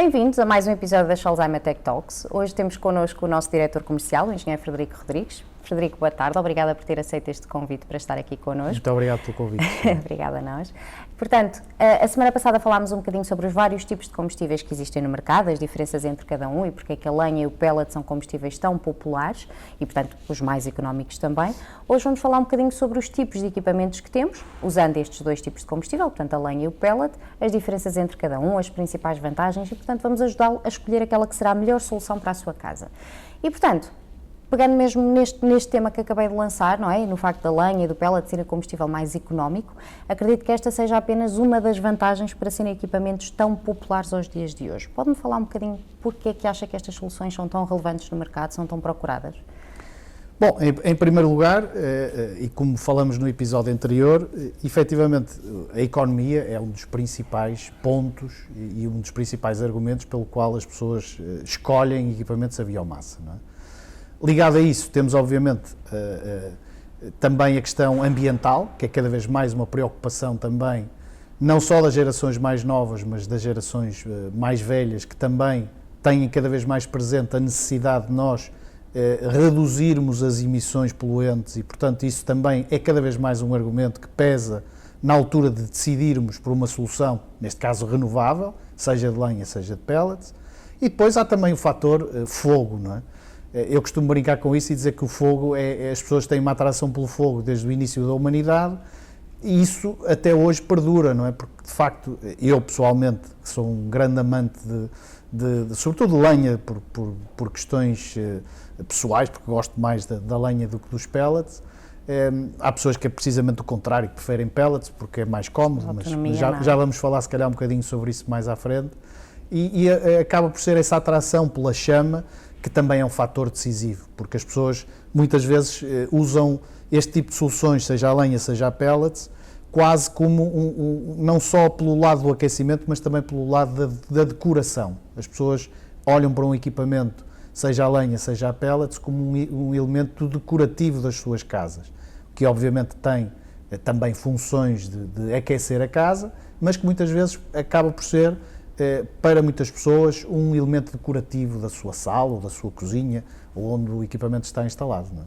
Bem-vindos a mais um episódio da Alzheimer Tech Talks. Hoje temos connosco o nosso diretor comercial, o engenheiro Frederico Rodrigues. Frederico, boa tarde. Obrigada por ter aceito este convite para estar aqui connosco. Muito obrigado pelo convite. Obrigada a nós. Portanto, a semana passada falámos um bocadinho sobre os vários tipos de combustíveis que existem no mercado, as diferenças entre cada um e porque é que a lenha e o pellet são combustíveis tão populares e, portanto, os mais económicos também. Hoje vamos falar um bocadinho sobre os tipos de equipamentos que temos, usando estes dois tipos de combustível, portanto, a lenha e o pellet, as diferenças entre cada um, as principais vantagens e, portanto, vamos ajudá-lo a escolher aquela que será a melhor solução para a sua casa. E, portanto, pegando mesmo neste tema que acabei de lançar, não é? No facto da lenha e do pellet serem combustível mais económico, acredito que esta seja apenas uma das vantagens para serem equipamentos tão populares aos dias de hoje. Pode-me falar um bocadinho porque é que acha que estas soluções são tão relevantes no mercado, são tão procuradas? Bom, em primeiro lugar, e como falamos no episódio anterior, efetivamente a economia é um dos principais pontos e um dos principais argumentos pelo qual as pessoas escolhem equipamentos a biomassa, não é? Ligado a isso, temos obviamente também a questão ambiental, que é cada vez mais uma preocupação também, não só das gerações mais novas, mas das gerações mais velhas, que também têm cada vez mais presente a necessidade de nós reduzirmos as emissões poluentes e, portanto, isso também é cada vez mais um argumento que pesa na altura de decidirmos por uma solução, neste caso renovável, seja de lenha, seja de pellets. E depois há também o fator fogo, não é? Eu costumo brincar com isso e dizer que o fogo, as pessoas têm uma atração pelo fogo desde o início da humanidade e isso até hoje perdura, não é? Porque, de facto, eu pessoalmente, que sou um grande amante sobretudo de lenha por questões pessoais, porque gosto mais da lenha do que dos pellets, há pessoas que é precisamente o contrário, que preferem pellets porque é mais cómodo, mas já vamos falar se calhar um bocadinho sobre isso mais à frente e acaba por ser essa atração pela chama que também é um fator decisivo, porque as pessoas muitas vezes usam este tipo de soluções, seja a lenha, seja a pellets, quase como não só pelo lado do aquecimento, mas também pelo lado da decoração. As pessoas olham para um equipamento, seja a lenha, seja a pellets, como um elemento decorativo das suas casas, que obviamente tem também funções de aquecer a casa, mas que muitas vezes acaba por ser para muitas pessoas um elemento decorativo da sua sala ou da sua cozinha ou onde o equipamento está instalado, não é?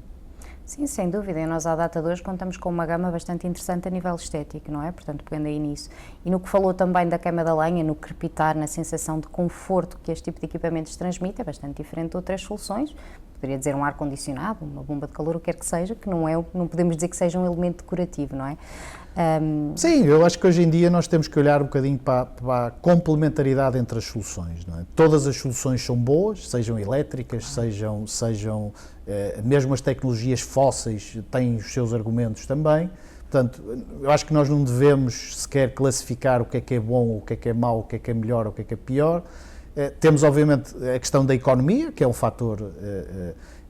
Sim, sem dúvida, e nós à data de hoje contamos com uma gama bastante interessante a nível estético, não é? Portanto, pegando aí nisso. E no que falou também da queima da lenha, no crepitar, na sensação de conforto que este tipo de equipamentos transmite, é bastante diferente de outras soluções. Poderia dizer um ar-condicionado, uma bomba de calor, o que quer que seja, que não podemos dizer que seja um elemento decorativo, não é? Sim, eu acho que hoje em dia nós temos que olhar um bocadinho para a complementaridade entre as soluções, não é? Todas as soluções são boas, sejam elétricas, sejam mesmo as tecnologias fósseis têm os seus argumentos também. Portanto, eu acho que nós não devemos sequer classificar o que é bom, o que é mau, o que é melhor, o que é pior. Temos, obviamente, a questão da economia, que é um fator,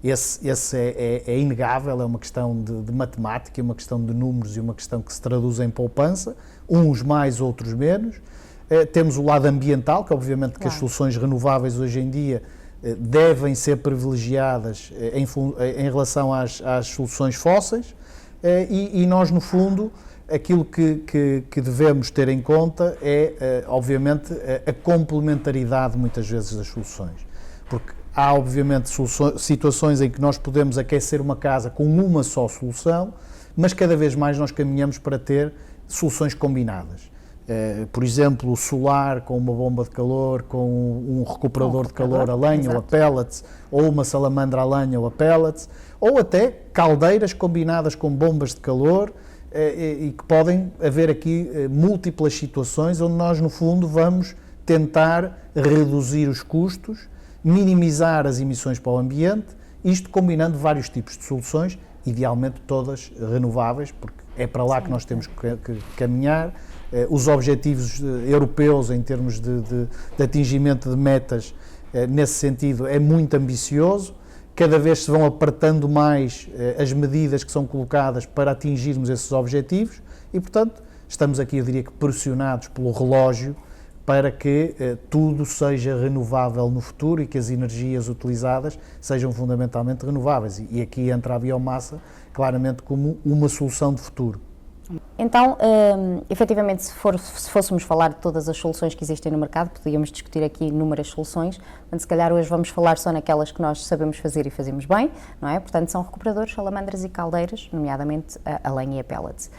esse é inegável, é uma questão de matemática, é uma questão de números e uma questão que se traduz em poupança, uns mais, outros menos. Temos o lado ambiental, que obviamente claro, que as soluções renováveis hoje em dia devem ser privilegiadas em relação às soluções fósseis e nós, no fundo, aquilo que devemos ter em conta é, obviamente, a complementaridade, muitas vezes, das soluções. Porque há, obviamente, situações em que nós podemos aquecer uma casa com uma só solução, mas cada vez mais nós caminhamos para ter soluções combinadas. Por exemplo, o solar com uma bomba de calor, com um recuperador de calor a lenha exato, ou a pellets, ou uma salamandra a lenha ou a pellets, ou até caldeiras combinadas com bombas de calor, e que podem haver aqui múltiplas situações onde nós, no fundo, vamos tentar reduzir os custos, minimizar as emissões para o ambiente, isto combinando vários tipos de soluções, idealmente todas renováveis, porque é para lá que nós temos que caminhar. Os objetivos europeus em termos de atingimento de metas nesse sentido é muito ambicioso, cada vez se vão apertando mais as medidas que são colocadas para atingirmos esses objetivos e, portanto, estamos aqui, eu diria que pressionados pelo relógio para que tudo seja renovável no futuro e que as energias utilizadas sejam fundamentalmente renováveis. E aqui entra a biomassa claramente como uma solução de futuro. Então, efetivamente, se fôssemos falar de todas as soluções que existem no mercado, podíamos discutir aqui inúmeras soluções, mas se calhar hoje vamos falar só naquelas que nós sabemos fazer e fazemos bem, não é? Portanto, são recuperadores, salamandras e caldeiras, nomeadamente a lenha e a pellets.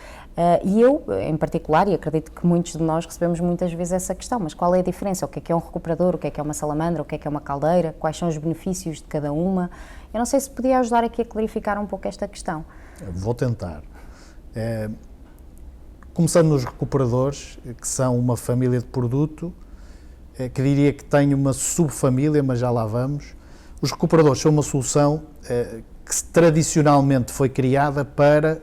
E eu, em particular, e acredito que muitos de nós recebemos muitas vezes essa questão, mas qual é a diferença? O que é um recuperador? O que é uma salamandra? O que é uma caldeira? Quais são os benefícios de cada uma? Eu não sei se podia ajudar aqui a clarificar um pouco esta questão. Vou tentar. Começando nos recuperadores, que são uma família de produto, que diria que tem uma subfamília, mas já lá vamos. Os recuperadores são uma solução que tradicionalmente foi criada para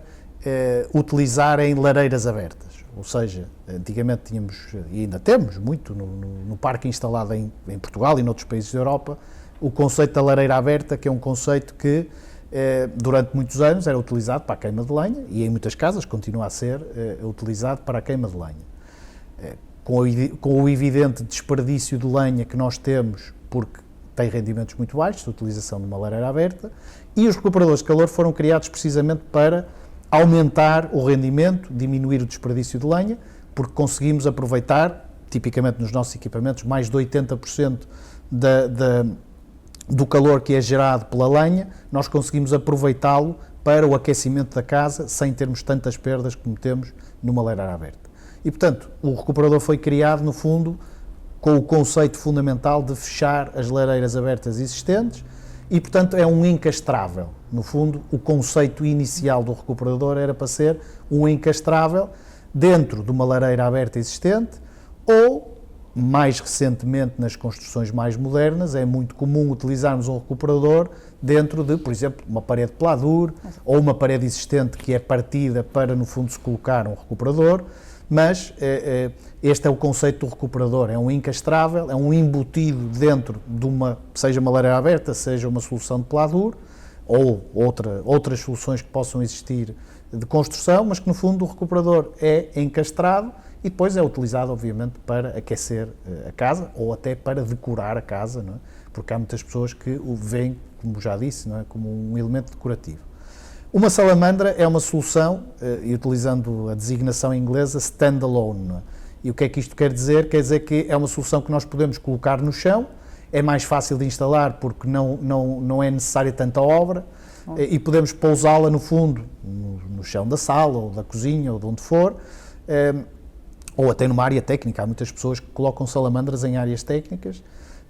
utilizar em lareiras abertas. Ou seja, antigamente tínhamos, e ainda temos muito no parque instalado em Portugal e noutros países da Europa, o conceito da lareira aberta, que é um conceito que durante muitos anos era utilizado para a queima de lenha e em muitas casas continua a ser utilizado para a queima de lenha. Com o evidente desperdício de lenha que nós temos, porque tem rendimentos muito baixos, a utilização de uma lareira aberta, e os recuperadores de calor foram criados precisamente para aumentar o rendimento, diminuir o desperdício de lenha, porque conseguimos aproveitar, tipicamente nos nossos equipamentos, mais de 80% do calor que é gerado pela lenha, nós conseguimos aproveitá-lo para o aquecimento da casa sem termos tantas perdas como temos numa lareira aberta. E, portanto, o recuperador foi criado, no fundo, com o conceito fundamental de fechar as lareiras abertas existentes e, portanto, é um encastrável. No fundo, o conceito inicial do recuperador era para ser um encastrável dentro de uma lareira aberta existente ou, mais recentemente, nas construções mais modernas, é muito comum utilizarmos um recuperador dentro de, por exemplo, uma parede de pladur ou uma parede existente que é partida para, no fundo, se colocar um recuperador, mas este é o conceito do recuperador, é um encastrável, é um embutido dentro de seja uma lareira aberta, seja uma solução de pladur, ou outras soluções que possam existir de construção, mas que, no fundo, o recuperador é encastrado e depois é utilizado, obviamente, para aquecer a casa ou até para decorar a casa, não é? Porque há muitas pessoas que o veem, como já disse, não é? Como um elemento decorativo. Uma salamandra é uma solução, e utilizando a designação inglesa, standalone. Não é? E o que é que isto quer dizer? Quer dizer que é uma solução que nós podemos colocar no chão, é mais fácil de instalar porque não é necessária tanta obra e podemos pousá-la no fundo, no chão da sala ou da cozinha ou de onde for, ou até numa área técnica. Há muitas pessoas que colocam salamandras em áreas técnicas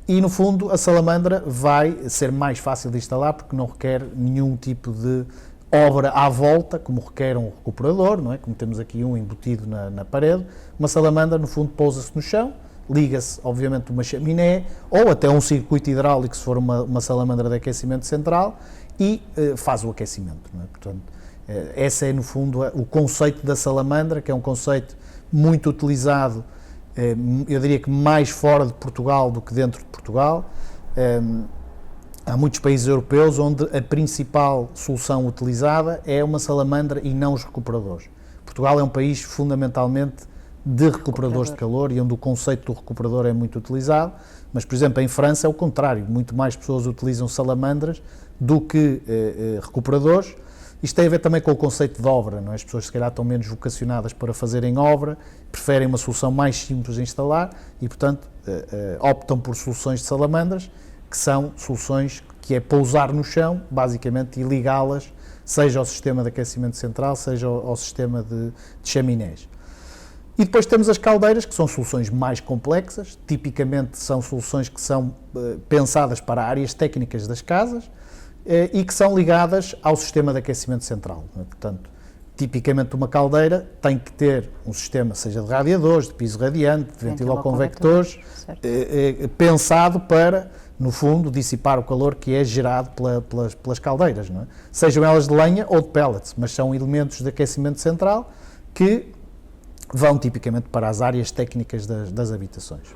e, no fundo, a salamandra vai ser mais fácil de instalar porque não requer nenhum tipo de obra à volta, como requer um recuperador, não é? Como temos aqui um embutido na parede. Uma salamandra, no fundo, pousa-se no chão, liga-se, obviamente, uma chaminé ou até um circuito hidráulico, se for uma salamandra de aquecimento central, e faz o aquecimento. Não é? Portanto, esse é, no fundo, o conceito da salamandra, que é um conceito muito utilizado, eu diria que mais fora de Portugal do que dentro de Portugal. Há muitos países europeus onde a principal solução utilizada é uma salamandra e não os recuperadores. Portugal é um país fundamentalmente de recuperadores de calor e onde o conceito do recuperador é muito utilizado, mas, por exemplo, em França é o contrário, muito mais pessoas utilizam salamandras do que recuperadores. Isto tem a ver também com o conceito de obra, não é? As pessoas se calhar estão menos vocacionadas para fazerem obra, preferem uma solução mais simples de instalar e, portanto, optam por soluções de salamandras, que são soluções que é pousar no chão, basicamente, e ligá-las, seja ao sistema de aquecimento central, seja ao sistema de chaminés. E depois temos as caldeiras, que são soluções mais complexas, tipicamente são soluções que são pensadas para áreas técnicas das casas e que são ligadas ao sistema de aquecimento central. Portanto, tipicamente uma caldeira tem que ter um sistema, seja de radiadores, de piso radiante, de ventiloconvectores, pensado para, no fundo, dissipar o calor que é gerado pelas caldeiras, não é? Sejam elas de lenha ou de pellets, mas são elementos de aquecimento central que vão tipicamente para as áreas técnicas das habitações.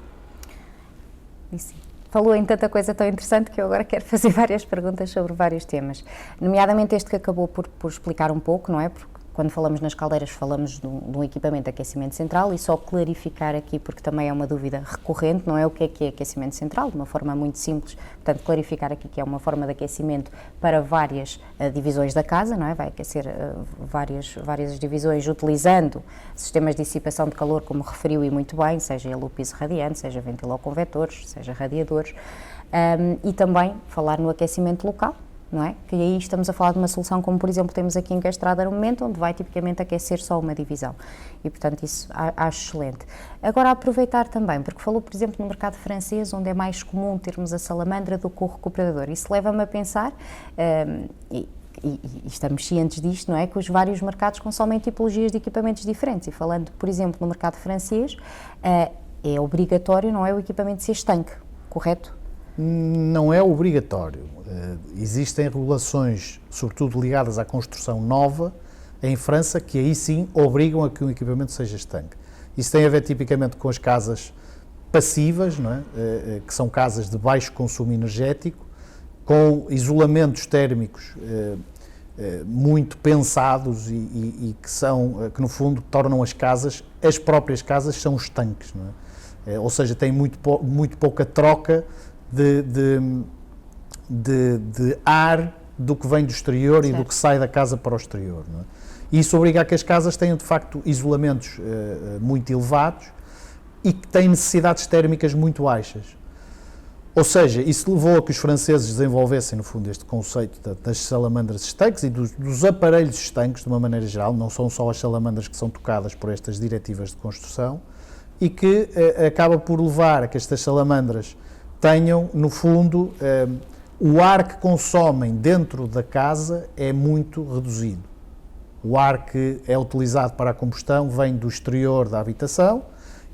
E sim. Falou em tanta coisa tão interessante que eu agora quero fazer várias perguntas sobre vários temas, nomeadamente este que acabou por explicar um pouco, não é? Porque quando falamos nas caldeiras falamos de um equipamento de aquecimento central, e só clarificar aqui, porque também é uma dúvida recorrente, não é o que é aquecimento central, de uma forma muito simples, portanto clarificar aqui que é uma forma de aquecimento para várias divisões da casa, não é? Vai aquecer várias divisões utilizando sistemas de dissipação de calor, como referiu e muito bem, seja ele o piso radiante, seja ventiloconvetores, seja radiadores, e também falar no aquecimento local, não é? Que aí estamos a falar de uma solução como, por exemplo, temos aqui em Castrada no momento, onde vai tipicamente aquecer só uma divisão. E, portanto, isso acho excelente. Agora, aproveitar também, porque falou, por exemplo, no mercado francês, onde é mais comum termos a salamandra do que o recuperador. Isso leva-me a pensar, e estamos cientes disto, não é? Que os vários mercados consomem tipologias de equipamentos diferentes. E falando, por exemplo, no mercado francês, é obrigatório, não é, o equipamento ser estanque, correto? Não é obrigatório. Existem regulações, sobretudo ligadas à construção nova, em França, que aí sim obrigam a que o equipamento seja estanque. Isso tem a ver tipicamente com as casas passivas, não é? Que são casas de baixo consumo energético, com isolamentos térmicos muito pensados e que no fundo tornam as próprias casas são estanques, não é? Ou seja, tem muito pouca troca de ar do que vem do exterior, certo, e do que sai da casa para o exterior, não é? Isso obriga a que as casas tenham de facto isolamentos muito elevados e que têm necessidades térmicas muito baixas. Ou seja, isso levou a que os franceses desenvolvessem no fundo este conceito das salamandras estanques e dos aparelhos estanques de uma maneira geral, não são só as salamandras que são tocadas por estas diretivas de construção, e que acaba por levar a que estas salamandras tenham, no fundo, o ar que consomem dentro da casa é muito reduzido. O ar que é utilizado para a combustão vem do exterior da habitação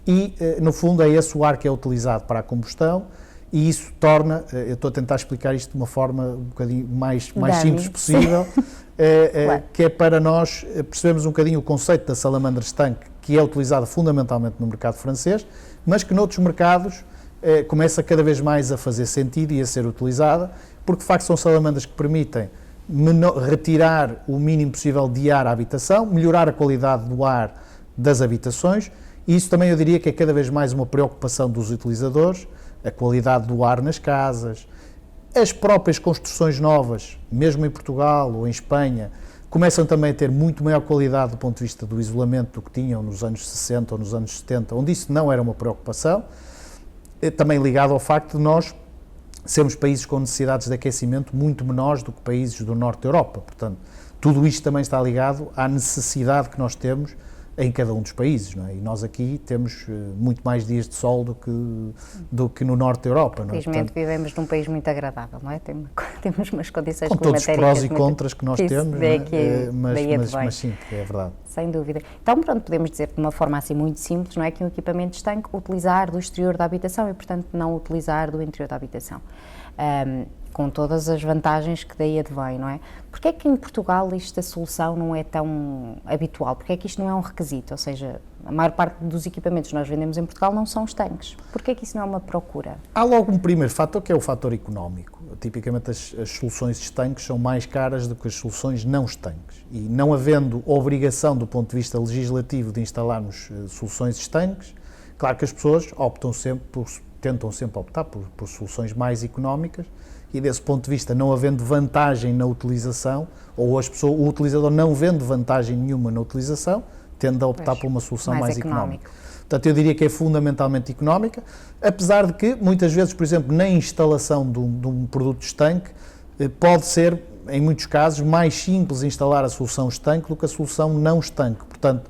e, no fundo, é esse o ar que é utilizado para a combustão, e isso torna, eu estou a tentar explicar isto de uma forma um bocadinho mais simples possível, claro, que é para nós percebermos um bocadinho o conceito da salamandra estanque, que é utilizada fundamentalmente no mercado francês, mas que noutros mercados começa cada vez mais a fazer sentido e a ser utilizada, porque de facto são salamandras que permitem retirar o mínimo possível de ar à habitação, melhorar a qualidade do ar das habitações, e isso também eu diria que é cada vez mais uma preocupação dos utilizadores, a qualidade do ar nas casas, as próprias construções novas, mesmo em Portugal ou em Espanha, começam também a ter muito maior qualidade do ponto de vista do isolamento do que tinham nos anos 60 ou nos anos 70, onde isso não era uma preocupação, também ligado ao facto de nós sermos países com necessidades de aquecimento muito menores do que países do norte da Europa. Portanto, tudo isto também está ligado à necessidade que nós temos em cada um dos países, não é? E nós aqui temos muito mais dias de sol do que no norte da Europa. Felizmente vivemos num país muito agradável, não é? Temos umas condições com todos os prós e contras que nós temos, mas sim, é verdade. Sem dúvida. Então, pronto, podemos dizer de uma forma assim muito simples, não é, que um equipamento estanque utilizar do exterior da habitação e, portanto, não utilizar do interior da habitação. Com todas as vantagens que daí advém, não é? Porquê é que em Portugal esta solução não é tão habitual? Porquê é que isto não é um requisito? Ou seja, a maior parte dos equipamentos que nós vendemos em Portugal não são estanques. Porquê é que isso não é uma procura? Há logo um primeiro fator, que é o fator económico. Tipicamente as soluções estanques são mais caras do que as soluções não estanques. E não havendo obrigação do ponto de vista legislativo de instalarmos soluções estanques, claro que as pessoas tentam sempre optar por soluções mais económicas, e desse ponto de vista, não havendo vantagem na utilização, ou o utilizador não vendo vantagem nenhuma na utilização, tende a optar por uma solução mais económica. Portanto, eu diria que é fundamentalmente económica, apesar de que, muitas vezes, por exemplo, na instalação de um produto estanque, pode ser, em muitos casos, mais simples instalar a solução estanque do que a solução não estanque. Portanto,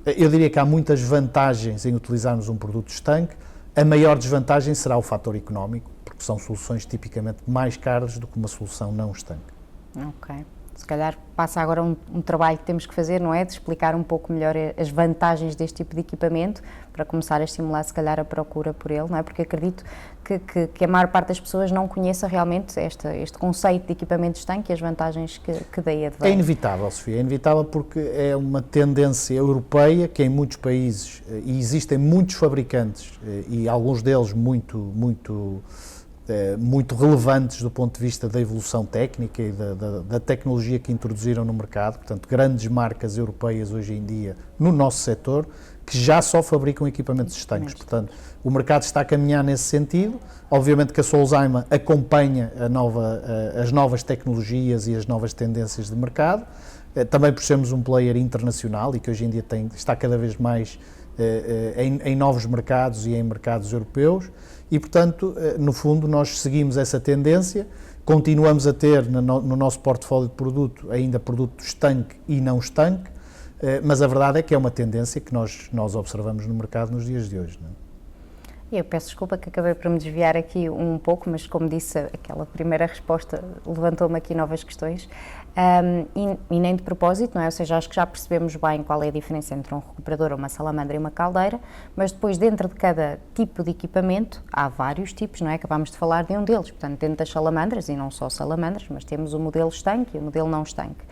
eu diria que há muitas vantagens em utilizarmos um produto estanque. A maior desvantagem será o fator económico, porque são soluções tipicamente mais caras do que uma solução não estanque. Ok. Se calhar passa agora um trabalho que temos que fazer, não é? De explicar um pouco melhor as vantagens deste tipo de equipamento, para começar a estimular, se calhar, a procura por ele, não é? Porque acredito que a maior parte das pessoas não conheça realmente este conceito de equipamento estanque e as vantagens que daí advém. É inevitável, Sofia, é inevitável porque é uma tendência europeia que em muitos países, e existem muitos fabricantes, e alguns deles muito muito relevantes do ponto de vista da evolução técnica e da tecnologia que introduziram no mercado, portanto, grandes marcas europeias hoje em dia no nosso setor, que já só fabricam equipamentos estanques. Portanto, o mercado está a caminhar nesse sentido. Obviamente que a Solzaima acompanha as novas tecnologias e as novas tendências de mercado, também por sermos um player internacional e que hoje em dia está cada vez mais em novos mercados e em mercados europeus e, portanto, no fundo, nós seguimos essa tendência, continuamos a ter no nosso portfólio de produto ainda produto estanque e não estanque, mas a verdade é que é uma tendência que nós observamos no mercado nos dias de hoje. Não é? Eu peço desculpa que acabei por me desviar aqui um pouco, mas como disse, aquela primeira resposta levantou-me aqui novas questões e nem de propósito, não é? Ou seja, acho que já percebemos bem qual é a diferença entre um recuperador, uma salamandra e uma caldeira, mas depois dentro de cada tipo de equipamento há vários tipos, não é? Acabámos de falar de um deles, portanto dentro das salamandras, e não só salamandras, mas temos o modelo estanque e o modelo não estanque.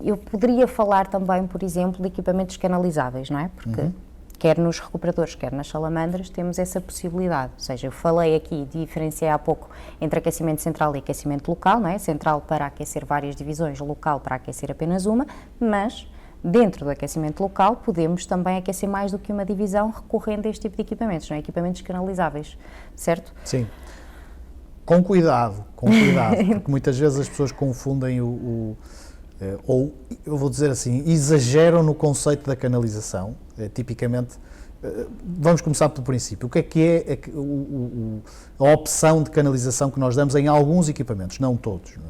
Eu poderia falar também, por exemplo, de equipamentos canalizáveis, não é? Porque quer nos recuperadores, quer nas salamandras, temos essa possibilidade. Ou seja, eu falei aqui, diferenciei há pouco entre aquecimento central e aquecimento local, não é? Central para aquecer várias divisões, local para aquecer apenas uma, mas dentro do aquecimento local podemos também aquecer mais do que uma divisão recorrendo a este tipo de equipamentos, não é? Equipamentos canalizáveis, certo? Sim. Com cuidado, porque muitas vezes as pessoas confundem ou, eu vou dizer assim, exageram no conceito da canalização. Tipicamente, vamos começar pelo princípio. O que é a opção de canalização que nós damos em alguns equipamentos, não todos? Não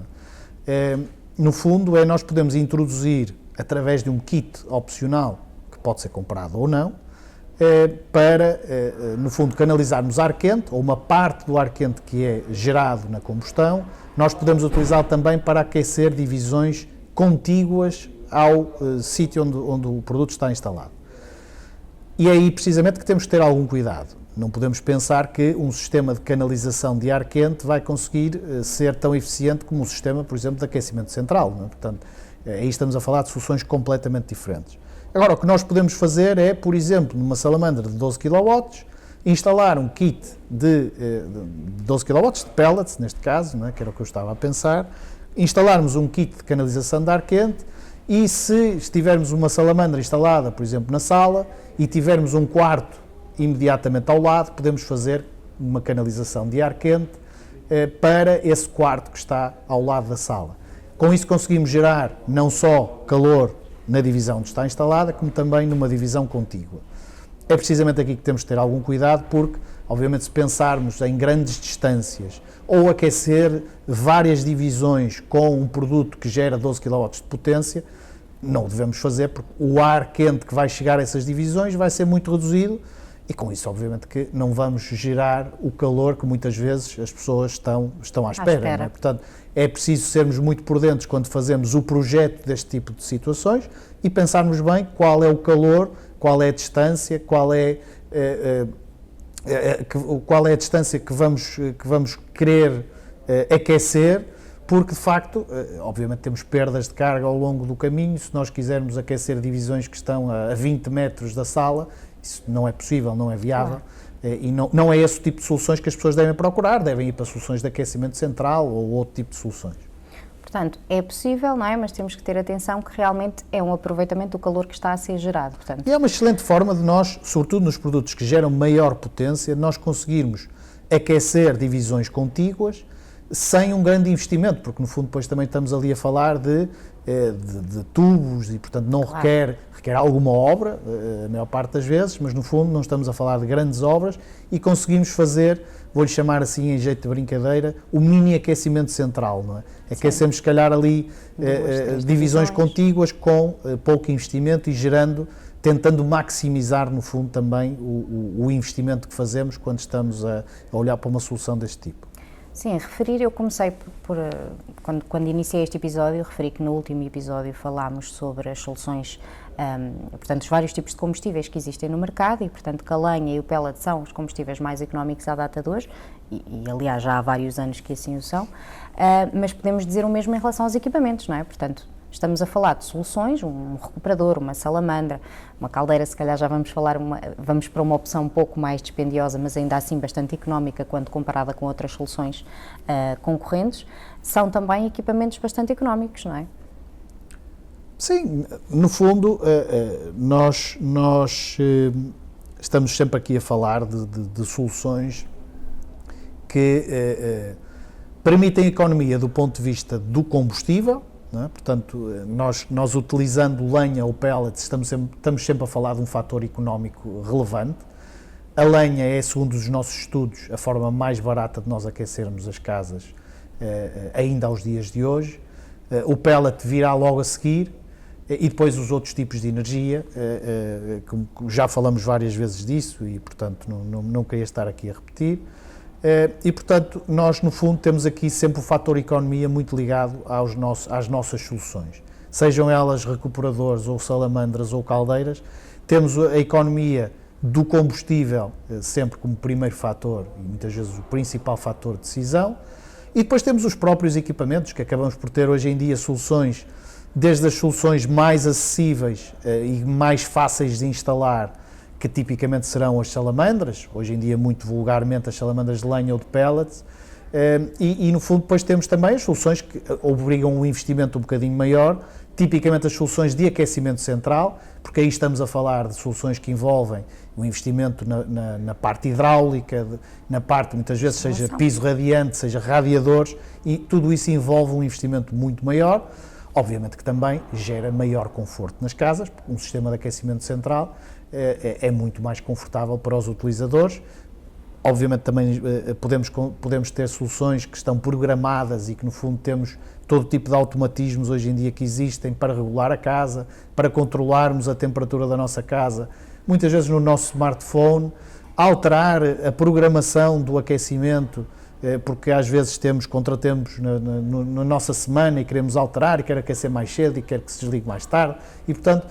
é? No fundo, nós podemos introduzir, através de um kit opcional, que pode ser comprado ou não, para, no fundo, canalizarmos ar quente, ou uma parte do ar quente que é gerado na combustão, nós podemos utilizá-lo também para aquecer divisões contíguas ao sítio onde o produto está instalado. E é aí precisamente que temos que ter algum cuidado. Não podemos pensar que um sistema de canalização de ar quente vai conseguir ser tão eficiente como um sistema, por exemplo, de aquecimento central. Não é? Portanto, aí estamos a falar de soluções completamente diferentes. Agora, o que nós podemos fazer é, por exemplo, numa salamandra de 12 kW, instalar um kit de 12 kW, de pellets, neste caso, não é? Que era o que eu estava a pensar, instalarmos um kit de canalização de ar quente e se tivermos uma salamandra instalada, por exemplo, na sala e tivermos um quarto imediatamente ao lado, podemos fazer uma canalização de ar quente para esse quarto que está ao lado da sala. Com isso conseguimos gerar não só calor na divisão onde está instalada, como também numa divisão contígua. É precisamente aqui que temos de ter algum cuidado, porque, obviamente, se pensarmos em grandes distâncias ou aquecer várias divisões com um produto que gera 12 kW de potência, não o devemos fazer, porque o ar quente que vai chegar a essas divisões vai ser muito reduzido e, com isso, obviamente, que não vamos gerar o calor que muitas vezes as pessoas estão à espera. Não é? Portanto, é preciso sermos muito prudentes quando fazemos o projeto deste tipo de situações e pensarmos bem qual é o calor, qual é a distância, qual é a distância que vamos querer aquecer, porque de facto, obviamente temos perdas de carga ao longo do caminho. Se nós quisermos aquecer divisões que estão a 20 metros da sala, isso não é possível, não é viável. Claro. E não é esse o tipo de soluções que as pessoas devem procurar, devem ir para soluções de aquecimento central ou outro tipo de soluções. Portanto, é possível, não é? Mas temos que ter atenção que realmente é um aproveitamento do calor que está a ser gerado. Portanto. E é uma excelente forma de nós, sobretudo nos produtos que geram maior potência, nós conseguirmos aquecer divisões contíguas sem um grande investimento, porque no fundo depois também estamos ali a falar de tubos e, portanto, não requer alguma obra, a maior parte das vezes, mas no fundo não estamos a falar de grandes obras e conseguimos fazer, vou-lhe chamar assim em jeito de brincadeira, o mini aquecimento central, não é? Aquecemos se calhar ali divisões contíguas com pouco investimento e tentando maximizar no fundo também o investimento que fazemos quando estamos a olhar para uma solução deste tipo. Sim, eu comecei quando iniciei este episódio, referi que no último episódio falámos sobre as soluções, portanto, os vários tipos de combustíveis que existem no mercado e, portanto, que a lenha e o pellet são os combustíveis mais económicos à data de hoje e aliás, já há vários anos que assim o são, mas podemos dizer o mesmo em relação aos equipamentos, não é? Portanto, estamos a falar de soluções, um recuperador, uma salamandra, uma caldeira, se calhar já vamos para uma opção um pouco mais dispendiosa, mas ainda assim bastante económica quando comparada com outras soluções concorrentes, são também equipamentos bastante económicos, não é? Sim, no fundo, nós estamos sempre aqui a falar de soluções que permitem economia do ponto de vista do combustível, não é? Portanto, nós utilizando lenha ou pellets, estamos sempre a falar de um fator económico relevante. A lenha é, segundo os nossos estudos, a forma mais barata de nós aquecermos as casas ainda aos dias de hoje. O pellet virá logo a seguir, e depois os outros tipos de energia, já falamos várias vezes disso e, portanto, não queria estar aqui a repetir. E, portanto, nós, no fundo, temos aqui sempre o fator economia muito ligado às nossas soluções. Sejam elas recuperadores ou salamandras ou caldeiras, temos a economia do combustível sempre como primeiro fator e muitas vezes o principal fator de decisão. E depois temos os próprios equipamentos, que acabamos por ter hoje em dia soluções, desde as soluções mais acessíveis e mais fáceis de instalar, que tipicamente serão as salamandras, hoje em dia muito vulgarmente as salamandras de lenha ou de pellets, e no fundo depois temos também as soluções que obrigam um investimento um bocadinho maior, tipicamente as soluções de aquecimento central, porque aí estamos a falar de soluções que envolvem o investimento na parte hidráulica, na parte, muitas vezes, seja piso radiante, seja radiadores, e tudo isso envolve um investimento muito maior. Obviamente que também gera maior conforto nas casas, porque um sistema de aquecimento central é muito mais confortável para os utilizadores. Obviamente também podemos ter soluções que estão programadas e que no fundo temos todo tipo de automatismos hoje em dia que existem para regular a casa, para controlarmos a temperatura da nossa casa, muitas vezes no nosso smartphone, alterar a programação do aquecimento, porque às vezes temos contratempos na nossa semana e queremos alterar e quer aquecer mais cedo e quer que se desligue mais tarde e, portanto,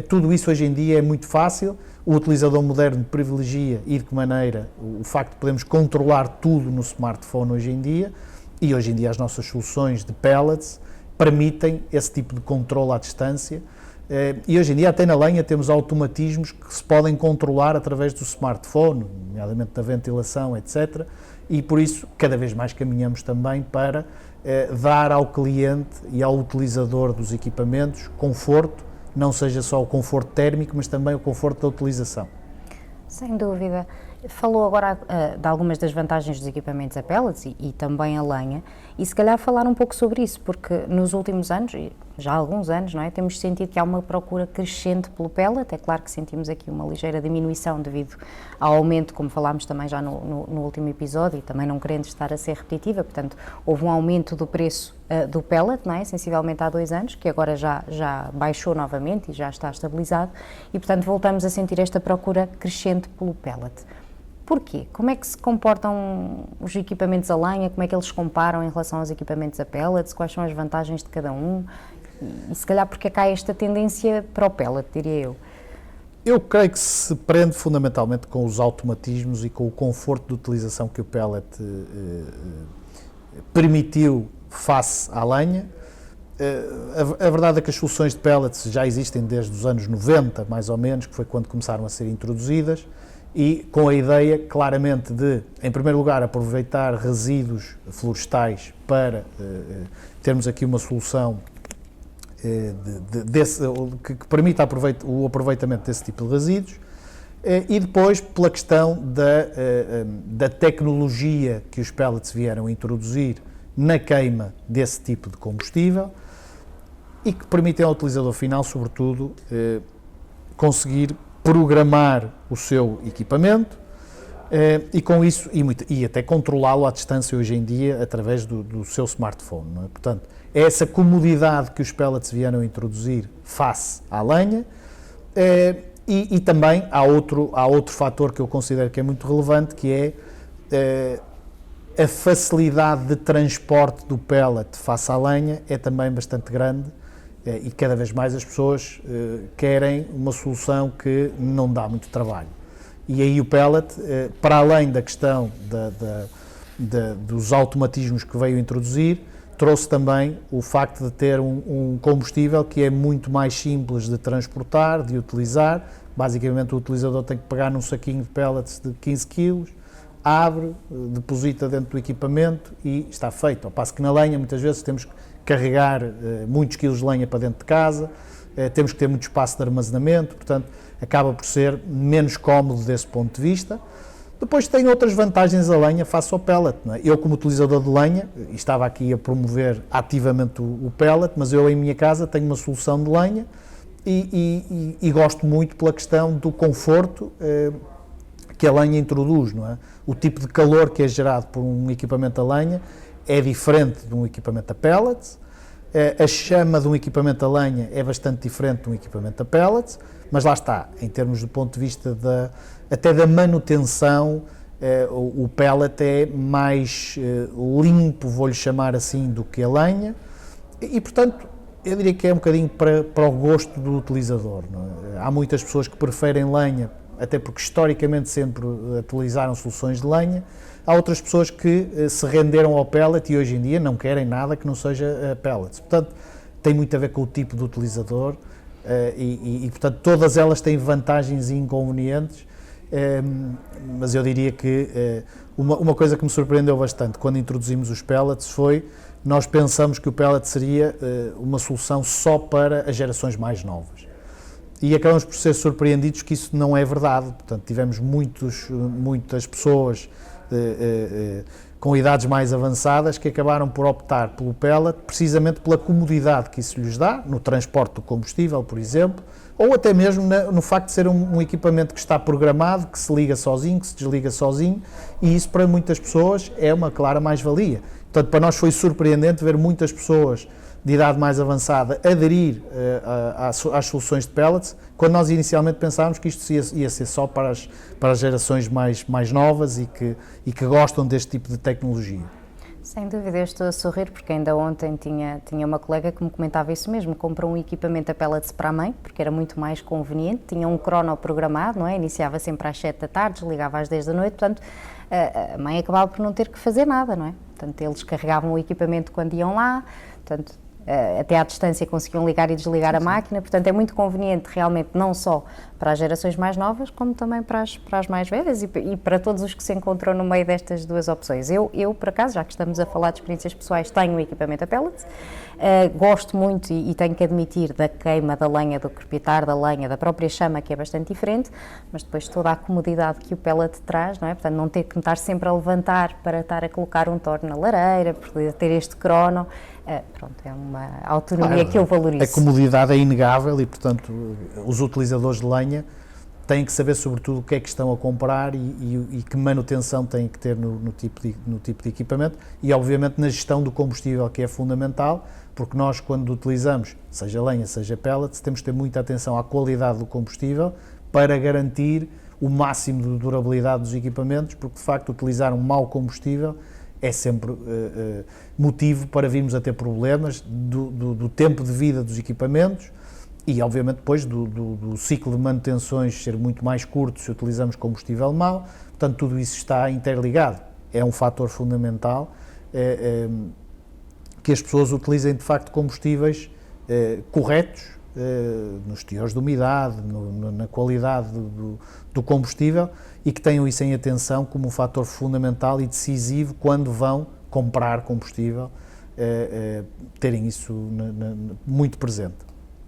tudo isso hoje em dia é muito fácil. O utilizador moderno privilegia e de que maneira o facto de podermos controlar tudo no smartphone hoje em dia, e hoje em dia as nossas soluções de pellets permitem esse tipo de controle à distância, e hoje em dia até na lenha temos automatismos que se podem controlar através do smartphone, nomeadamente da ventilação, etc., e por isso cada vez mais caminhamos também para dar ao cliente e ao utilizador dos equipamentos conforto, não seja só o conforto térmico, mas também o conforto da utilização. Sem dúvida. Falou agora de algumas das vantagens dos equipamentos a pellets e também a lenha, e se calhar falar um pouco sobre isso, porque nos últimos anos, já há alguns anos, não é, temos sentido que há uma procura crescente pelo pellet. É claro que sentimos aqui uma ligeira diminuição devido ao aumento, como falámos também já no último episódio, e também não querendo estar a ser repetitiva, portanto, houve um aumento do preço do pellet, não é, sensivelmente há 2 anos, que agora já baixou novamente e já está estabilizado, e portanto voltamos a sentir esta procura crescente pelo pellet. Porquê? Como é que se comportam os equipamentos a lenha? Como é que eles se comparam em relação aos equipamentos a pellets? Quais são as vantagens de cada um? E se calhar porque é que há esta tendência para o pellet, diria eu? Eu creio que se prende fundamentalmente com os automatismos e com o conforto de utilização que o pellet permitiu face à lenha. A verdade é que as soluções de pellets já existem desde os anos 90, mais ou menos, que foi quando começaram a ser introduzidas, e com a ideia claramente de, em primeiro lugar, aproveitar resíduos florestais para termos aqui uma solução que permita o aproveitamento desse tipo de resíduos, e depois pela questão da tecnologia que os pellets vieram a introduzir na queima desse tipo de combustível e que permitem ao utilizador final, sobretudo, conseguir programar o seu equipamento e com isso, e até controlá-lo à distância hoje em dia através do seu smartphone, não é? Portanto, é essa comodidade que os pellets vieram a introduzir face à lenha, e também há outro fator que eu considero que é muito relevante, que é a facilidade de transporte do pellet face à lenha é também bastante grande, e cada vez mais as pessoas querem uma solução que não dá muito trabalho. E aí o pellet, para além da questão dos automatismos que veio introduzir, trouxe também o facto de ter um combustível que é muito mais simples de transportar, de utilizar. Basicamente, o utilizador tem que pegar num saquinho de pellets de 15 kg, abre, deposita dentro do equipamento e está feito. Ao passo que na lenha, muitas vezes, temos que carregar muitos quilos de lenha para dentro de casa, temos que ter muito espaço de armazenamento, portanto, acaba por ser menos cómodo desse ponto de vista. Depois tem outras vantagens a lenha face ao pellet. Não é? Eu, como utilizador de lenha, e estava aqui a promover ativamente o pellet, mas eu em minha casa tenho uma solução de lenha e gosto muito pela questão do conforto que a lenha introduz. Não é? O tipo de calor que é gerado por um equipamento a lenha é diferente de um equipamento a pellets. A chama de um equipamento a lenha é bastante diferente de um equipamento a pellets, mas lá está, em termos do ponto de vista até da manutenção, o pellet é mais limpo, vou-lhe chamar assim, do que a lenha, e portanto eu diria que é um bocadinho para o gosto do utilizador. Não é? Há muitas pessoas que preferem lenha, até porque historicamente sempre utilizaram soluções de lenha. Há outras pessoas que se renderam ao pellet e hoje em dia não querem nada que não seja pellets. Portanto, tem muito a ver com o tipo de utilizador e portanto, todas elas têm vantagens e inconvenientes, mas eu diria que uma coisa que me surpreendeu bastante quando introduzimos os pellets foi nós pensamos que o pellet seria uma solução só para as gerações mais novas. E acabamos por ser surpreendidos que isso não é verdade. Portanto, tivemos muitas pessoas com idades mais avançadas que acabaram por optar pelo pellet precisamente pela comodidade que isso lhes dá, no transporte do combustível, por exemplo, ou até mesmo no facto de ser um equipamento que está programado, que se liga sozinho, que se desliga sozinho, e isso para muitas pessoas é uma clara mais-valia. Portanto, para nós foi surpreendente ver muitas pessoas de idade mais avançada aderir às soluções de pellets, quando nós inicialmente pensávamos que isto ia ser só para as gerações mais novas e que gostam deste tipo de tecnologia. Sem dúvida, eu estou a sorrir porque ainda ontem tinha uma colega que me comentava isso mesmo, comprou um equipamento a pellets para a mãe, porque era muito mais conveniente, tinha um crono programado, não é? Iniciava sempre às 7 da tarde, desligava às 10 da noite, portanto a mãe acabava por não ter que fazer nada, não é? Portanto, eles carregavam o equipamento quando iam lá, portanto, até à distância conseguiam ligar e desligar a máquina, portanto é muito conveniente realmente não só para as gerações mais novas, como também para as mais velhas e para todos os que se encontram no meio destas duas opções. Eu, por acaso, já que estamos a falar de experiências pessoais, tenho um equipamento a pellets, gosto muito e tenho que admitir da queima da lenha, do crepitar da lenha, da própria chama, que é bastante diferente, mas depois toda a comodidade que o pellet traz, não é? Portanto, não ter que me estar sempre a levantar para estar a colocar um torno na lareira, poder ter este crono. Pronto, é uma autonomia que eu valorizo. A comodidade é inegável e, portanto, os utilizadores de lenha têm que saber, sobretudo, o que é que estão a comprar e que manutenção têm que ter no tipo de equipamento e, obviamente, na gestão do combustível, que é fundamental, porque nós, quando utilizamos, seja lenha, seja pellets, temos que ter muita atenção à qualidade do combustível para garantir o máximo de durabilidade dos equipamentos, porque, de facto, utilizar um mau combustível é sempre motivo para virmos a ter problemas do tempo de vida dos equipamentos e, obviamente, depois do ciclo de manutenções ser muito mais curto se utilizamos combustível mau. Portanto, tudo isso está interligado. É um fator fundamental que as pessoas utilizem, de facto, combustíveis corretos, nos teores de umidade, na qualidade do combustível e que tenham isso em atenção como um fator fundamental e decisivo quando vão comprar combustível, terem isso muito presente.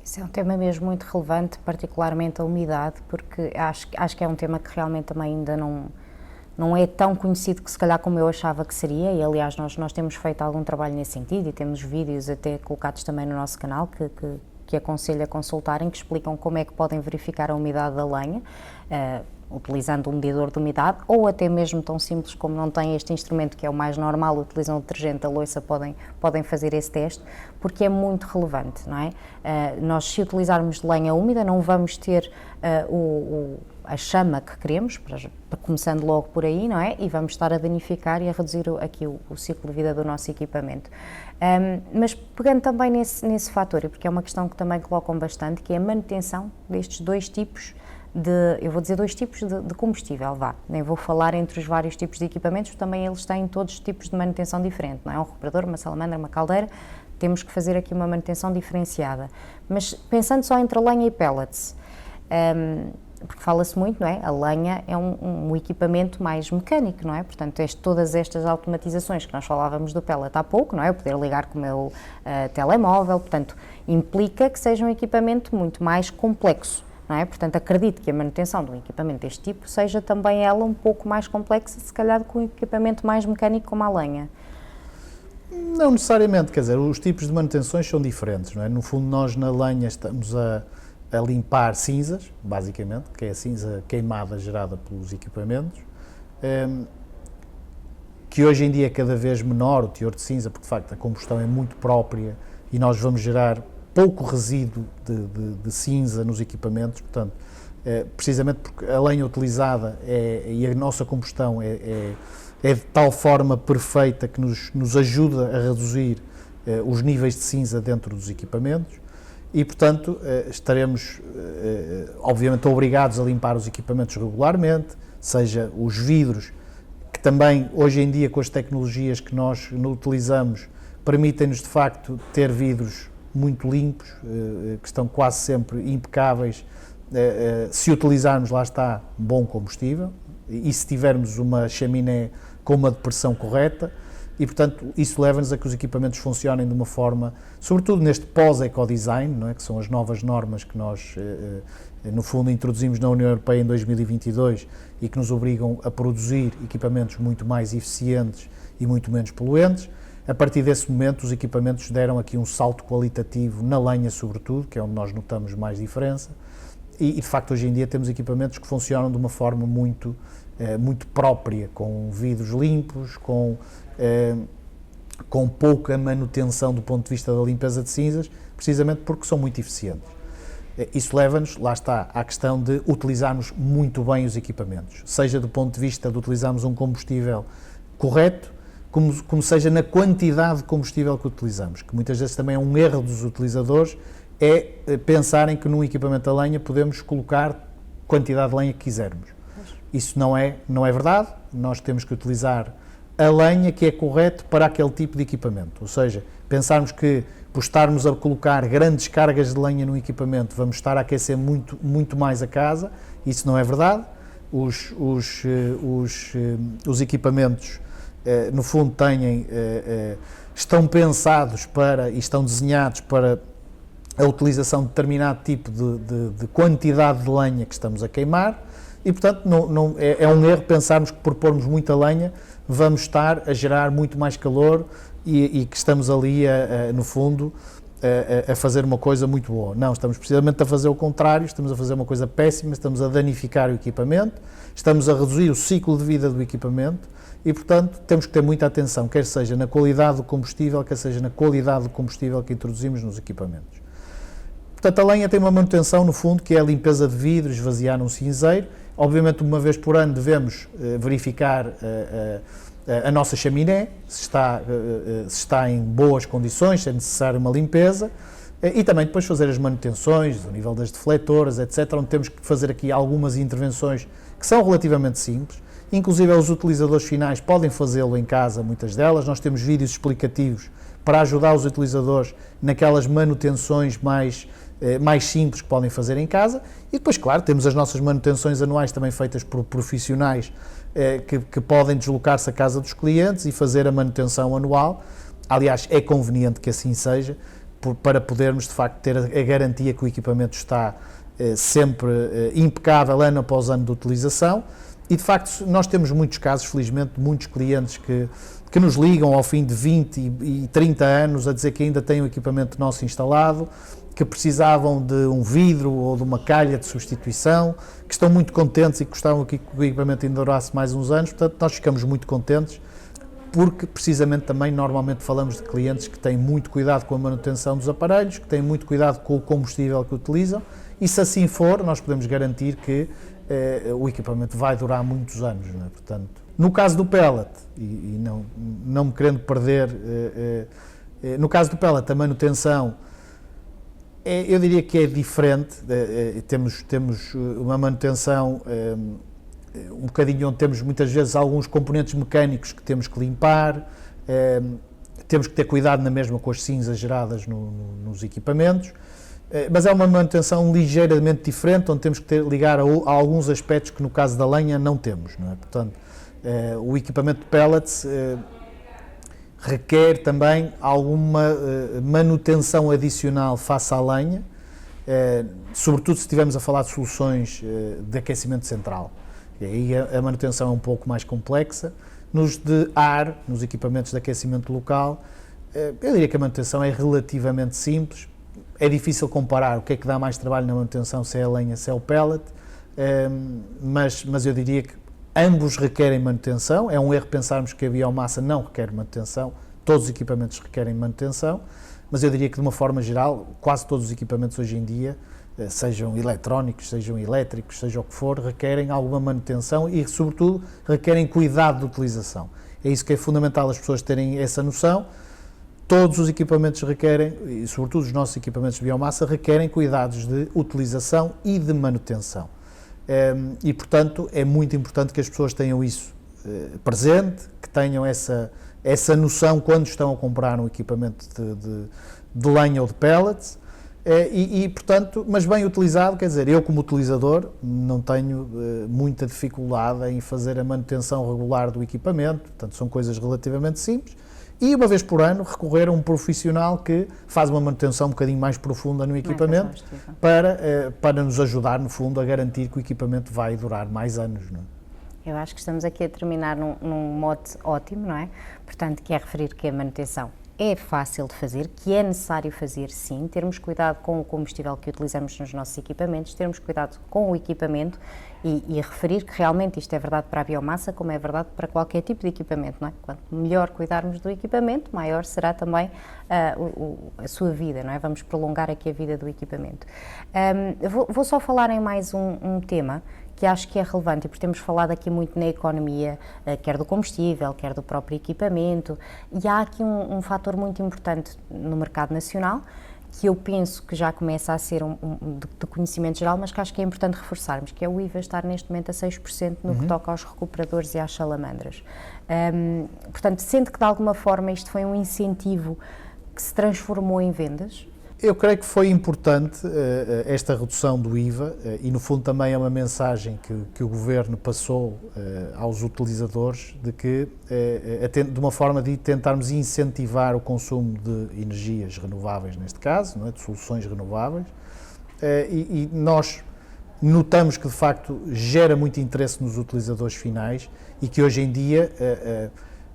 Isso é um tema mesmo muito relevante, particularmente a umidade, porque acho que é um tema que realmente também ainda não é tão conhecido que se calhar como eu achava que seria e aliás nós temos feito algum trabalho nesse sentido e temos vídeos até colocados também no nosso canal que aconselho a consultarem, que explicam como é que podem verificar a umidade da lenha, utilizando um medidor de umidade, ou até mesmo tão simples como não têm este instrumento, que é o mais normal, utilizam o detergente, a louça, podem fazer esse teste, porque é muito relevante, não é? Nós, se utilizarmos lenha úmida, não vamos ter a chama que queremos, começando logo por aí, não é? E vamos estar a danificar e a reduzir aqui o ciclo de vida do nosso equipamento. Mas pegando também nesse fator, porque é uma questão que também colocam bastante, que é a manutenção destes dois tipos eu vou dizer 2 tipos de combustível, vá, nem vou falar entre os vários tipos de equipamentos, também eles têm todos os tipos de manutenção diferente, não é? Um recuperador, uma salamandra, uma caldeira, temos que fazer aqui uma manutenção diferenciada. Mas pensando só entre a lenha e pellets, porque fala-se muito, não é? A lenha é um equipamento mais mecânico, não é? Portanto, todas estas automatizações que nós falávamos do pellet há pouco, não é? O poder ligar com o meu telemóvel, portanto, implica que seja um equipamento muito mais complexo, não é? Portanto, acredito que a manutenção de um equipamento deste tipo seja também ela um pouco mais complexa, se calhar com um equipamento mais mecânico como a lenha. Não necessariamente, quer dizer, os tipos de manutenções são diferentes, não é? No fundo, nós na lenha estamos a limpar cinzas, basicamente, que é a cinza queimada gerada pelos equipamentos, que hoje em dia é cada vez menor o teor de cinza, porque de facto a combustão é muito própria e nós vamos gerar pouco resíduo de cinza nos equipamentos, portanto, precisamente porque a lenha utilizada e a nossa combustão é de tal forma perfeita que nos ajuda a reduzir os níveis de cinza dentro dos equipamentos. E, portanto, estaremos, obviamente, obrigados a limpar os equipamentos regularmente, seja os vidros, que também, hoje em dia, com as tecnologias que nós utilizamos, permitem-nos, de facto, ter vidros muito limpos, que estão quase sempre impecáveis, se utilizarmos, lá está, bom combustível, e se tivermos uma chaminé com uma depressão correta, e, portanto, isso leva-nos a que os equipamentos funcionem de uma forma, sobretudo neste pós-ecodesign, não é? Que são as novas normas que nós, no fundo, introduzimos na União Europeia em 2022 e que nos obrigam a produzir equipamentos muito mais eficientes e muito menos poluentes. A partir desse momento, os equipamentos deram aqui um salto qualitativo na lenha, sobretudo, que é onde nós notamos mais diferença. E, de facto, hoje em dia temos equipamentos que funcionam de uma forma muito própria, com vidros limpos, com pouca manutenção do ponto de vista da limpeza de cinzas, precisamente porque são muito eficientes. Isso leva-nos, lá está, à questão de utilizarmos muito bem os equipamentos, seja do ponto de vista de utilizarmos um combustível correto, como seja na quantidade de combustível que utilizamos, que muitas vezes também é um erro dos utilizadores, é pensarem que num equipamento a lenha podemos colocar quantidade de lenha que quisermos. Isso não é verdade, nós temos que utilizar a lenha que é correto para aquele tipo de equipamento, ou seja, pensarmos que por estarmos a colocar grandes cargas de lenha no equipamento vamos estar a aquecer muito mais a casa, isso não é verdade. Os equipamentos, no fundo, estão pensados e estão desenhados para a utilização de determinado tipo de quantidade de lenha que estamos a queimar e, portanto, é um erro pensarmos que por pormos muita lenha vamos estar a gerar muito mais calor e que estamos ali, no fundo, a fazer uma coisa muito boa. Não, estamos precisamente a fazer o contrário, estamos a fazer uma coisa péssima, estamos a danificar o equipamento, estamos a reduzir o ciclo de vida do equipamento e, portanto, temos que ter muita atenção, quer seja na qualidade do combustível, quer seja na qualidade do combustível que introduzimos nos equipamentos. Portanto, a lenha tem uma manutenção, no fundo, que é a limpeza de vidro, esvaziar num cinzeiro. Obviamente, uma vez por ano devemos verificar a nossa chaminé, se está em boas condições, se é necessário uma limpeza, e também depois fazer as manutenções, o nível das defletoras, etc., onde temos que fazer aqui algumas intervenções que são relativamente simples. Inclusive, os utilizadores finais podem fazê-lo em casa, muitas delas. Nós temos vídeos explicativos para ajudar os utilizadores naquelas manutenções mais simples que podem fazer em casa e depois, claro, temos as nossas manutenções anuais também feitas por profissionais que podem deslocar-se à casa dos clientes e fazer a manutenção anual. Aliás, é conveniente que assim seja, para podermos de facto ter a garantia que o equipamento está sempre impecável ano após ano de utilização e de facto nós temos muitos casos, felizmente, de muitos clientes que nos ligam ao fim de 20 e 30 anos a dizer que ainda têm o equipamento nosso instalado, que precisavam de um vidro ou de uma calha de substituição, que estão muito contentes e que gostavam que o equipamento ainda durasse mais uns anos, portanto nós ficamos muito contentes porque precisamente também normalmente falamos de clientes que têm muito cuidado com a manutenção dos aparelhos, que têm muito cuidado com o combustível que utilizam e se assim for nós podemos garantir que o equipamento vai durar muitos anos, não é? Portanto, no caso do pellet, e não me querendo perder, no caso do pellet a manutenção Eu diria que é diferente, temos uma manutenção um bocadinho onde temos muitas vezes alguns componentes mecânicos que temos que limpar, temos que ter cuidado na mesma com as cinzas geradas nos equipamentos, mas é uma manutenção ligeiramente diferente, onde temos que ligar a alguns aspectos que no caso da lenha não temos, não é? Portanto, o equipamento de pellets requer também alguma manutenção adicional face à lenha, sobretudo se estivermos a falar de soluções de aquecimento central. E aí a manutenção é um pouco mais complexa. Nos de ar, nos equipamentos de aquecimento local, eu diria que a manutenção é relativamente simples. É difícil comparar o que é que dá mais trabalho na manutenção, se é a lenha, se é o pellet, mas eu diria que ambos requerem manutenção. É um erro pensarmos que a biomassa não requer manutenção, todos os equipamentos requerem manutenção, mas eu diria que de uma forma geral, quase todos os equipamentos hoje em dia, sejam eletrónicos, sejam elétricos, seja o que for, requerem alguma manutenção e, sobretudo, requerem cuidado de utilização. É isso que é fundamental as pessoas terem essa noção. Todos os equipamentos requerem, e sobretudo os nossos equipamentos de biomassa, requerem cuidados de utilização e de manutenção. E, portanto, é muito importante que as pessoas tenham isso presente, que tenham essa noção quando estão a comprar um equipamento de lenha ou de pellets, portanto, mas bem utilizado, quer dizer, eu como utilizador não tenho muita dificuldade em fazer a manutenção regular do equipamento, portanto, são coisas relativamente simples, e uma vez por ano recorrer a um profissional que faz uma manutenção um bocadinho mais profunda no equipamento para nos ajudar, no fundo, a garantir que o equipamento vai durar mais anos, não é? Eu acho que estamos aqui a terminar num mote ótimo, não é? Portanto, que é referir que a manutenção é fácil de fazer, que é necessário fazer sim, termos cuidado com o combustível que utilizamos nos nossos equipamentos, termos cuidado com o equipamento e referir que realmente isto é verdade para a biomassa, como é verdade para qualquer tipo de equipamento, não é? Quanto melhor cuidarmos do equipamento, maior será também a sua vida, não é? Vamos prolongar aqui a vida do equipamento. Vou só falar em mais um tema que acho que é relevante, porque temos falado aqui muito na economia, quer do combustível, quer do próprio equipamento, e há aqui um fator muito importante no mercado nacional, que eu penso que já começa a ser de conhecimento geral, mas que acho que é importante reforçarmos, que é o IVA estar neste momento a 6% no que toca aos recuperadores e às salamandras. Portanto, sente que de alguma forma isto foi um incentivo que se transformou em vendas? Eu creio que foi importante esta redução do IVA e, no fundo, também é uma mensagem que o Governo passou aos utilizadores de que, de uma forma de tentarmos incentivar o consumo de energias renováveis, neste caso, não é? De soluções renováveis, e nós notamos que, de facto, gera muito interesse nos utilizadores finais e que, hoje em dia,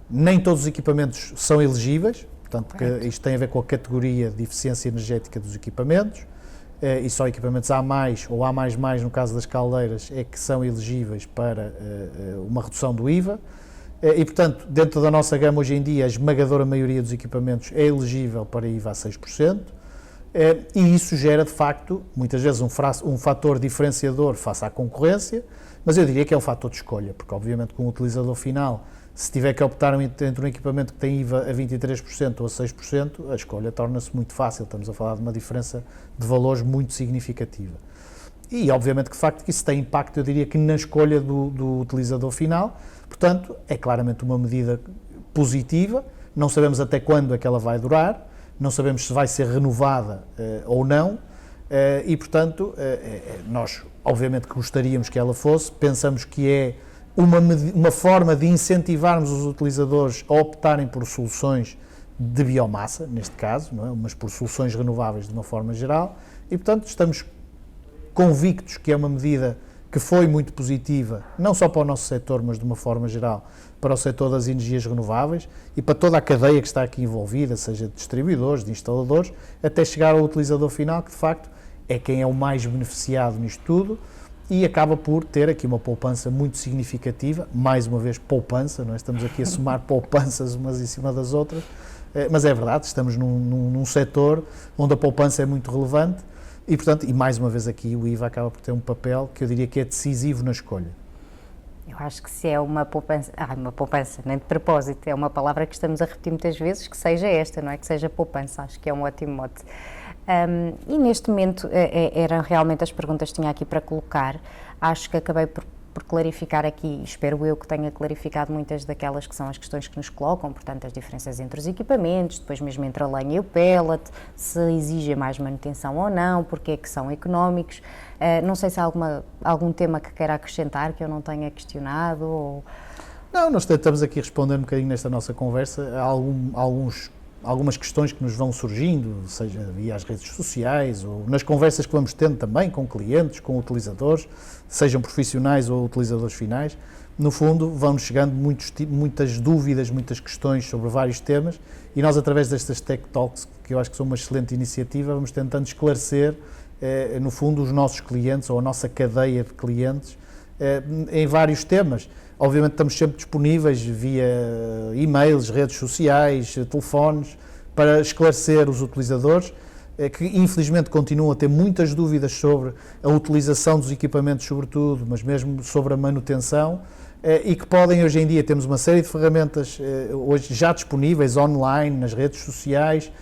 nem todos os equipamentos são elegíveis. Portanto, porque isto tem a ver com a categoria de eficiência energética dos equipamentos, e só equipamentos A+, ou A++, no caso das caldeiras, é que são elegíveis para uma redução do IVA, e, portanto, dentro da nossa gama hoje em dia, a esmagadora maioria dos equipamentos é elegível para IVA a 6%, e isso gera, de facto, muitas vezes um fator diferenciador face à concorrência, mas eu diria que é um fator de escolha, porque, obviamente, com o utilizador final, se tiver que optar entre um equipamento que tem IVA a 23% ou a 6%, a escolha torna-se muito fácil, estamos a falar de uma diferença de valores muito significativa. E, obviamente, que de facto isso tem impacto, eu diria que na escolha do utilizador final, portanto, é claramente uma medida positiva, não sabemos até quando é que ela vai durar, não sabemos se vai ser renovada ou não, e, portanto, nós, obviamente, que gostaríamos que ela fosse, pensamos que é uma forma de incentivarmos os utilizadores a optarem por soluções de biomassa, neste caso, não é? Mas por soluções renováveis de uma forma geral, e, portanto, estamos convictos que é uma medida que foi muito positiva, não só para o nosso setor, mas de uma forma geral, para o setor das energias renováveis e para toda a cadeia que está aqui envolvida, seja de distribuidores, de instaladores, até chegar ao utilizador final, que de facto é quem é o mais beneficiado nisto tudo, e acaba por ter aqui uma poupança muito significativa, mais uma vez poupança, não é? Estamos aqui a somar poupanças umas em cima das outras, mas é verdade, estamos num setor onde a poupança é muito relevante e, portanto, e mais uma vez aqui o IVA acaba por ter um papel que eu diria que é decisivo na escolha. Eu acho que se é uma poupança, nem de propósito, é uma palavra que estamos a repetir muitas vezes, que seja esta, não é? Que seja poupança, acho que é um ótimo mote. E neste momento eram realmente as perguntas que tinha aqui para colocar. Acho que acabei por clarificar aqui, espero eu que tenha clarificado muitas daquelas que são as questões que nos colocam, portanto as diferenças entre os equipamentos, depois mesmo entre a lenha e o pellet, se exigem mais manutenção ou não, porque é que são económicos. Não sei se há algum tema que queira acrescentar que eu não tenha questionado ou... Não, nós tentamos aqui responder um bocadinho nesta nossa conversa a algumas questões que nos vão surgindo, seja via as redes sociais ou nas conversas que vamos tendo também com clientes, com utilizadores, sejam profissionais ou utilizadores finais. No fundo, vão-nos chegando muitas dúvidas, muitas questões sobre vários temas e nós, através destas Tech Talks, que eu acho que são uma excelente iniciativa, vamos tentando esclarecer, no fundo, os nossos clientes ou a nossa cadeia de clientes em vários temas. Obviamente estamos sempre disponíveis via e-mails, redes sociais, telefones, para esclarecer os utilizadores, que infelizmente continuam a ter muitas dúvidas sobre a utilização dos equipamentos sobretudo, mas mesmo sobre a manutenção, e que podem hoje em dia, temos uma série de ferramentas hoje já disponíveis online, nas redes sociais,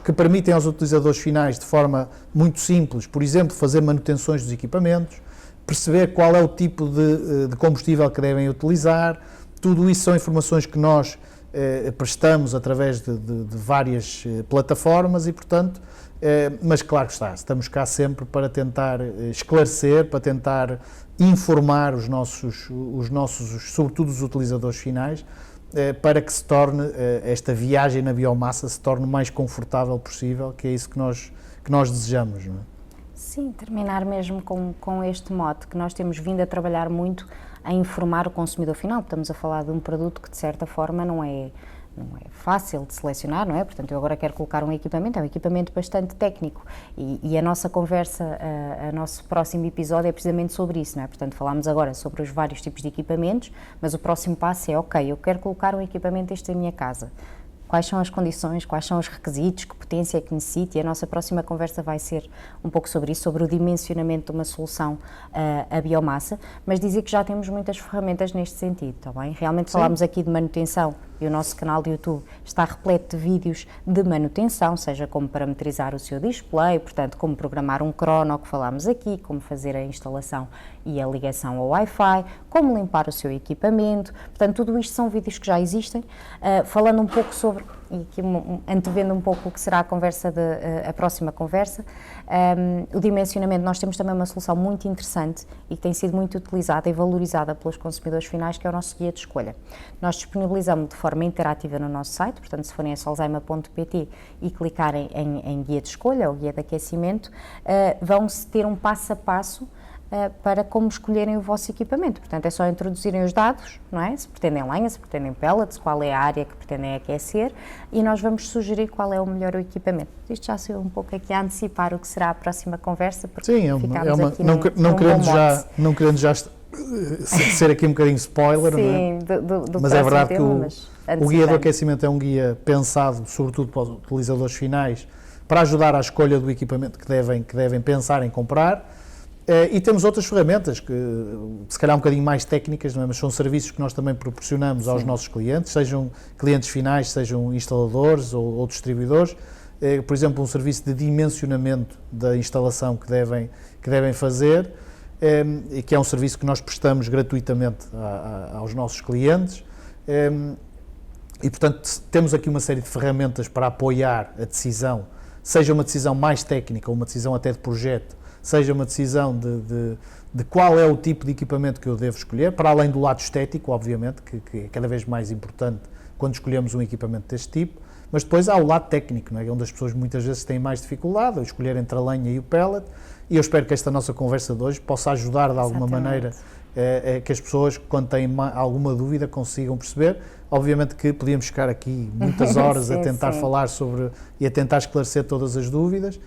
que permitem aos utilizadores finais de forma muito simples, por exemplo, fazer manutenções dos equipamentos, perceber qual é o tipo de combustível que devem utilizar. Tudo isso são informações que nós prestamos através de várias plataformas e, portanto, mas claro que estamos cá sempre para tentar esclarecer, para tentar informar os nossos, sobretudo os utilizadores finais, para que se torne, esta viagem na biomassa se torne o mais confortável possível, que é isso que nós desejamos, não é? Sim, terminar mesmo com este mote, que nós temos vindo a trabalhar muito a informar o consumidor final. Estamos a falar de um produto que, de certa forma, não é fácil de selecionar, não é? Portanto, eu agora quero colocar um equipamento, é um equipamento bastante técnico e a nossa conversa, o nosso próximo episódio é precisamente sobre isso, não é? Portanto, falámos agora sobre os vários tipos de equipamentos, mas o próximo passo é, ok, eu quero colocar um equipamento deste em minha casa. Quais são as condições, quais são os requisitos, que potência é que necessita, e a nossa próxima conversa vai ser um pouco sobre isso, sobre o dimensionamento de uma solução a biomassa, mas dizer que já temos muitas ferramentas neste sentido, está bem? Realmente falámos aqui de manutenção e o nosso canal de YouTube está repleto de vídeos de manutenção, seja como parametrizar o seu display, portanto, como programar um crono, que falámos aqui, como fazer a instalação e a ligação ao Wi-Fi, como limpar o seu equipamento, portanto, tudo isto são vídeos que já existem. Falando um pouco sobre, e aqui antevendo um pouco o que será a próxima conversa, o dimensionamento, nós temos também uma solução muito interessante e que tem sido muito utilizada e valorizada pelos consumidores finais, que é o nosso guia de escolha. Nós disponibilizamos de forma interativa no nosso site, portanto, se forem a solzaima.pt e clicarem em guia de escolha ou guia de aquecimento, vão ter um passo a passo para como escolherem o vosso equipamento. Portanto, é só introduzirem os dados, não é? Se pretendem lenha, se pretendem pellets, qual é a área que pretendem aquecer, e nós vamos sugerir qual é o melhor equipamento. Isto já saiu um pouco aqui a antecipar o que será a próxima conversa, porque sim, aqui não querendo já ser aqui um bocadinho spoiler, sim, não é? do mas é verdade tema, que o guia do aquecimento é um guia pensado sobretudo para os utilizadores finais, para ajudar à escolha do equipamento que devem pensar em comprar. E temos outras ferramentas que, se calhar um bocadinho mais técnicas, não é? Mas são serviços que nós também proporcionamos aos nossos clientes, sejam clientes finais, sejam instaladores ou distribuidores. Por exemplo, um serviço de dimensionamento da instalação que devem fazer, e que é um serviço que nós prestamos gratuitamente aos nossos clientes. E, portanto, temos aqui uma série de ferramentas para apoiar a decisão, seja uma decisão mais técnica ou uma decisão até de projeto, seja uma decisão de qual é o tipo de equipamento que eu devo escolher, para além do lado estético, obviamente, que é cada vez mais importante quando escolhemos um equipamento deste tipo, mas depois há o lado técnico, não é? Onde as pessoas muitas vezes têm mais dificuldade a escolher entre a lenha e o pellet, e eu espero que esta nossa conversa de hoje possa ajudar de alguma maneira que as pessoas, quando têm alguma dúvida, consigam perceber. Obviamente que podíamos ficar aqui muitas horas sim, a tentar falar sobre e a tentar esclarecer todas as dúvidas,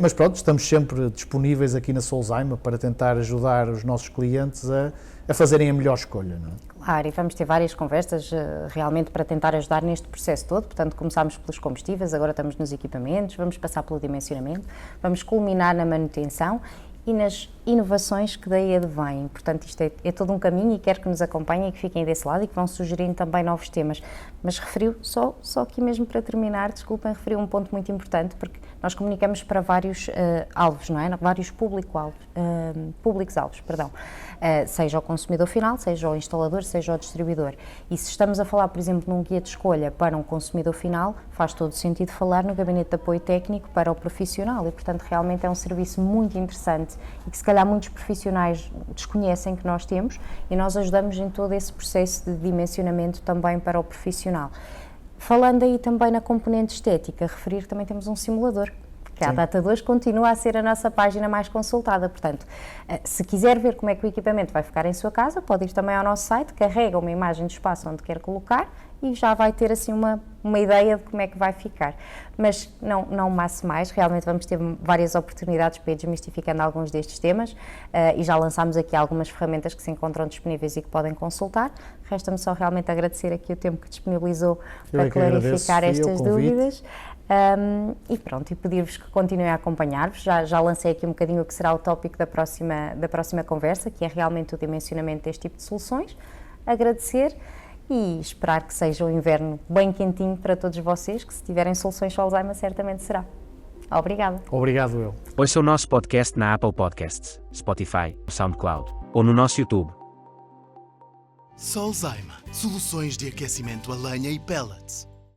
mas pronto, estamos sempre disponíveis aqui na Solzaima para tentar ajudar os nossos clientes a fazerem a melhor escolha, não é? Claro, e vamos ter várias conversas realmente para tentar ajudar neste processo todo. Portanto, começámos pelos combustíveis, agora estamos nos equipamentos, vamos passar pelo dimensionamento, vamos culminar na manutenção e nas inovações que daí advêm. Portanto, isto é todo um caminho e quero que nos acompanhem e que fiquem desse lado e que vão sugerindo também novos temas. Mas referiu, só aqui mesmo para terminar, desculpem, referiu um ponto muito importante, porque nós comunicamos para vários alvos, não é? Vários públicos-alvos, perdão. Seja o consumidor final, seja o instalador, seja o distribuidor. E se estamos a falar, por exemplo, num guia de escolha para um consumidor final, faz todo sentido falar no gabinete de apoio técnico para o profissional e, portanto, realmente é um serviço muito interessante e que se calhar muitos profissionais desconhecem que nós temos e nós ajudamos em todo esse processo de dimensionamento também para o profissional. Falando aí também na componente estética, referir que também temos um simulador, que a data de hoje continua a ser a nossa página mais consultada. Portanto, se quiser ver como é que o equipamento vai ficar em sua casa, pode ir também ao nosso site, carrega uma imagem do espaço onde quer colocar e já vai ter assim uma ideia de como é que vai ficar. Mas não masse mais, realmente vamos ter várias oportunidades para ir desmistificando alguns destes temas e já lançámos aqui algumas ferramentas que se encontram disponíveis e que podem consultar. Resta-me só realmente agradecer aqui o tempo que disponibilizou para clarificar estas dúvidas. E pronto, e pedir-vos que continuem a acompanhar-vos. Já lancei aqui um bocadinho o que será o tópico da próxima conversa, que é realmente o dimensionamento deste tipo de soluções. Agradecer e esperar que seja um inverno bem quentinho para todos vocês, que se tiverem soluções Solzaima certamente será. Obrigada. Obrigado eu. Ouça o nosso podcast na Apple Podcasts, Spotify, SoundCloud ou no nosso YouTube. Solzaima, soluções de aquecimento a lenha e pellets.